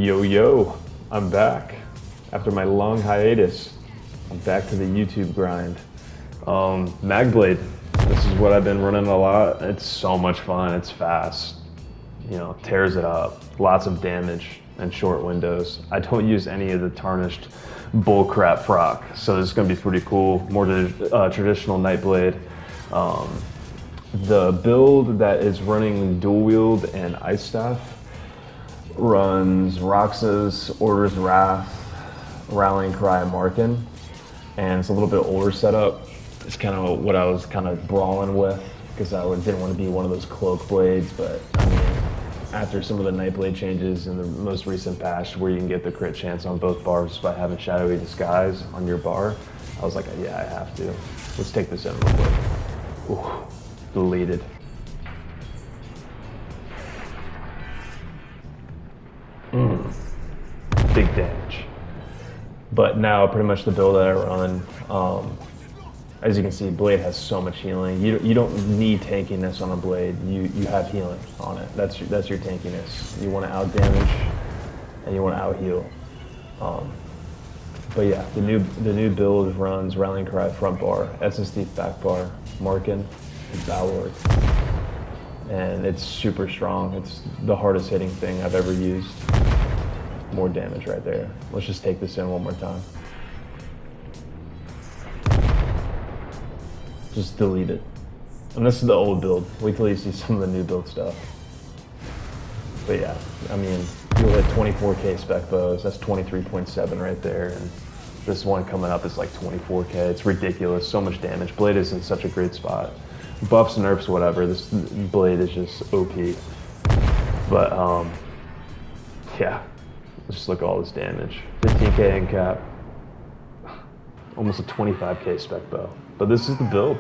Yo, yo, I'm back. After my long hiatus, I'm back to the YouTube grind. Nightblade, this is what I've been running a lot. It's so much fun, it's fast. You know, tears it up. Lots of damage and short windows. I don't use any of the Tarnished bullcrap proc, so this is gonna be pretty cool. More traditional Nightblade. The build that is running dual wield and ice staff runs Roxas, Order's Wrath, Rallying Cry, and Markin, and it's a little bit older setup. It's kind of what I was kind of brawling with because I didn't want to be one of those cloak blades, but I mean, after some of the Nightblade changes in the most recent patch where you can get the crit chance on both bars by having Shadowy Disguise on your bar, I was like, yeah, I have to. Let's take this in real quick. Ooh, deleted. Big damage. But now pretty much the build that I run, as you can see, Blade has so much healing. You don't need tankiness on a Blade. You have healing on it. That's your tankiness. You want to out damage and you want to out heal. But yeah, the new build runs Rallying Cry front bar, Essence Thief back bar, Markin, and Balor. And it's super strong. It's the hardest hitting thing I've ever used. More damage right there. Let's just take this in one more time. Just delete it. And this is the old build. Wait till you see some of the new build stuff. But yeah, I mean, you'll hit 24k spec bows. That's 23.7 right there. And this one coming up is like 24k. It's ridiculous. So much damage. Blade is in such a great spot. Buffs, nerfs, whatever. This Blade is just OP. But yeah. Just look at all this damage. 15k end cap. Almost a 25k spec bow. But this is the build.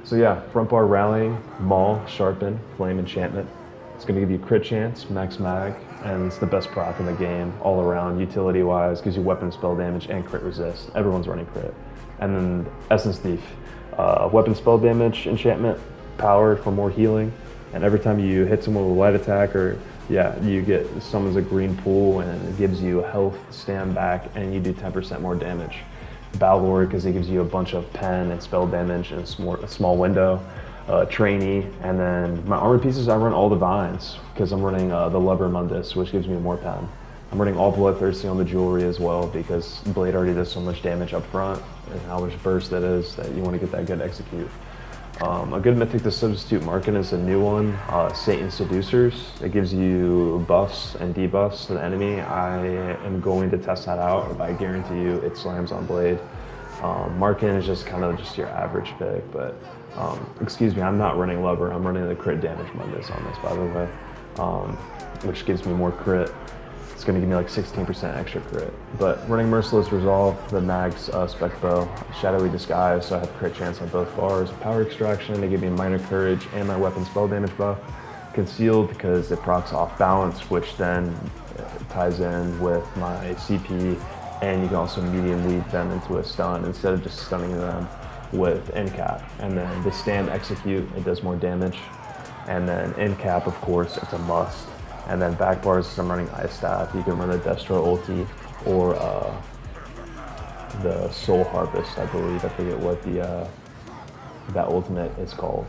So yeah, front bar rallying, maul, sharpen, flame enchantment. It's gonna give you crit chance, max mag, and it's the best proc in the game, all around, utility wise, gives you weapon spell damage and crit resist. Everyone's running crit. And then Essence Thief, weapon spell damage, enchantment, power for more healing. And every time you hit someone with a light attack or you get summons a green pool and it gives you health, stand back, and you do 10% more damage. Balor, because it gives you a bunch of pen and spell damage in a small window. Trainee, and then my armor pieces, I run all divines because I'm running the Lover Mundus, which gives me more pen. I'm running all Bloodthirsty on the jewelry as well because Blade already does so much damage up front and how much burst that is that you want to get that good execute. A good mythic to substitute Markin is a new one, Satan Seducers. It gives you buffs and debuffs to the enemy. I am going to test that out, but I guarantee you it slams on Blade. Markin is just kind of just your average pick, but excuse me, I'm not running Lover. I'm running the crit damage Mundus on this, by the way, which gives me more crit. It's going to give me like 16% extra crit. But running Merciless Resolve, the Mag's spec bow, Shadowy Disguise, so I have crit chance on both bars. Power Extraction, they give me minor courage and my weapon spell damage buff. Concealed because it procs off balance, which then ties in with my CP, and you can also medium weave them into a stun instead of just stunning them with end cap. And then the stand execute, it does more damage. And then end cap, of course, it's a must. And then back bars, I'm running Ice Staff. You can run the Destro ulti or the Soul Harvest, I believe. I forget what that ultimate is called.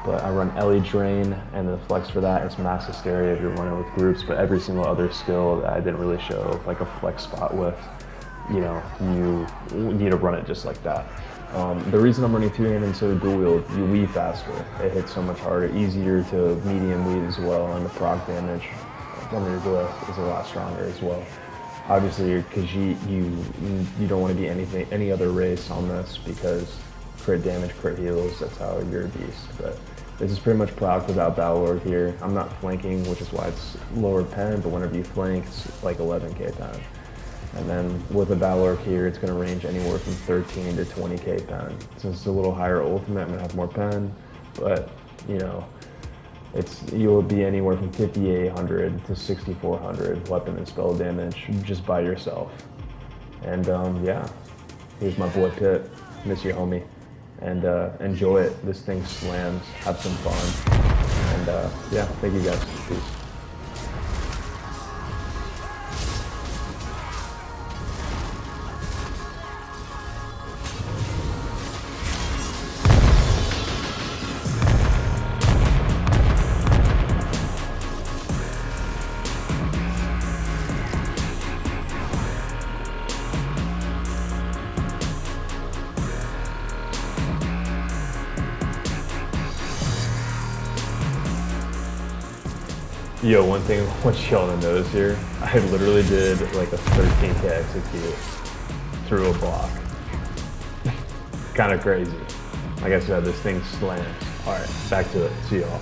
But I run Ellie Drain, and the flex for that is Mass Hysteria if you're running with groups. But every single other skill that I didn't really show like a flex spot with, you know, you need to run it just like that. The reason I'm running two-hand instead of dual wield, you weave faster. It hits so much harder, easier to medium weave as well, and the proc damage from your glyph is a lot stronger as well. Obviously, because you don't want to be any other race on this because crit damage, crit heals, that's how you're a beast. But this is pretty much proc without Balor here. I'm not flanking, which is why it's lower pen, but whenever you flank, it's like 11k pen. And then with the Balor here, it's going to range anywhere from 13 to 20k pen. Since it's a little higher ultimate, I'm going to have more pen, but you know, you'll be anywhere from 5800 to 6400 weapon and spell damage just by yourself. And yeah, here's my boy Pit. Miss you, homie. And enjoy it. This thing slams. Have some fun. And yeah, thank you guys. Peace. Yo, one thing I want y'all to notice here, I literally did like a 13k execute through a block. Kind of crazy. Like I said, this thing slams. All right, back to it. See y'all.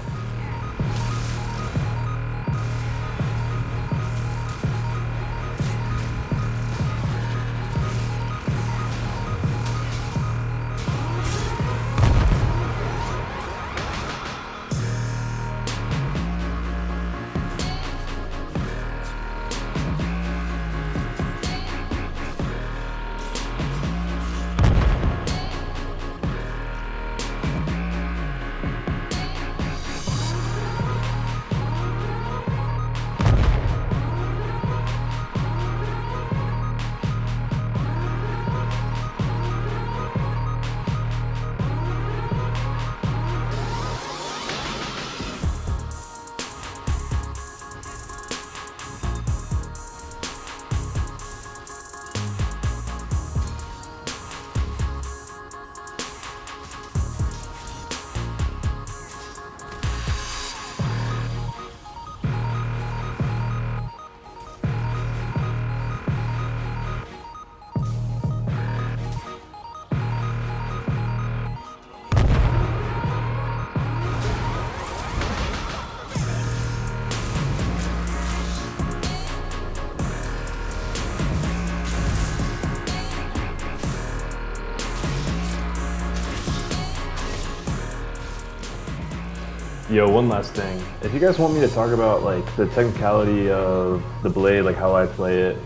Yo, one last thing. If you guys want me to talk about like the technicality of the blade, like how I play it,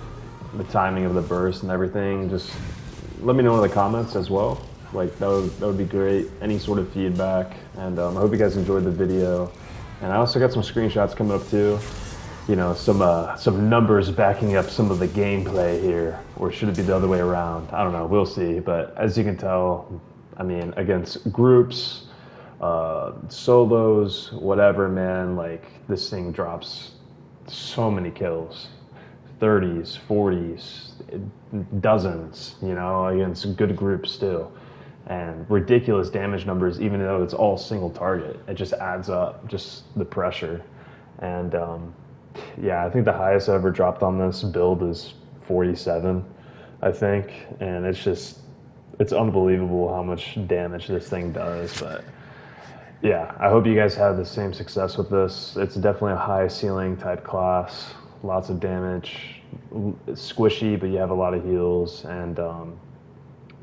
the timing of the burst and everything, just let me know in the comments as well. Like that would be great. Any sort of feedback, and I hope you guys enjoyed the video. And I also got some screenshots coming up too. You know, some numbers backing up some of the gameplay here, or should it be the other way around? I don't know. We'll see. But as you can tell, I mean, against groups, solos, whatever, man, like this thing drops so many kills, 30s, 40s, dozens, you know, against good groups still, and ridiculous damage numbers, even though it's all single target. It just adds up, just the pressure. And yeah, I think the highest I ever dropped on this build is 47, I think, and it's unbelievable how much damage this thing does. But yeah, I hope you guys have the same success with this. It's definitely a high ceiling type class, lots of damage, squishy, but you have a lot of heals, and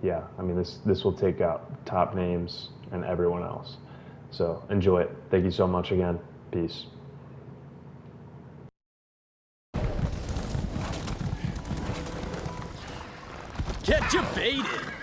yeah, I mean, this will take out top names and everyone else. So enjoy it. Thank you so much again. Peace. Get you baited!